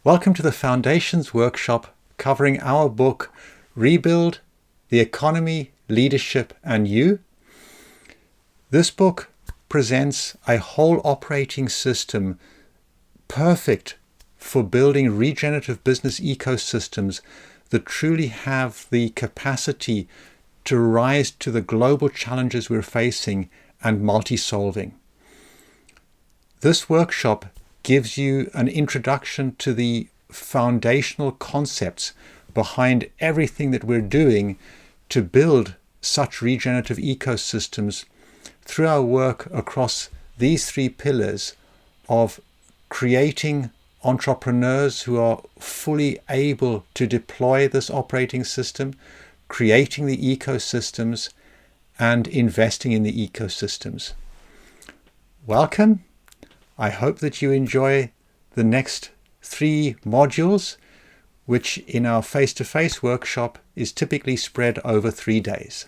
Welcome to the Foundations Workshop covering our book, Rebuild, the Economy, Leadership and You. This book presents a whole operating system perfect for building regenerative business ecosystems that truly have the capacity to rise to the global challenges we're facing and multi-solving. This workshop gives you an introduction to the foundational concepts behind everything that we're doing to build such regenerative ecosystems through our work across these three pillars of creating entrepreneurs who are fully able to deploy this operating system, creating the ecosystems, and investing in the ecosystems. Welcome. I hope that you enjoy the next 3 modules, which in our face-to-face workshop is typically spread over 3 days.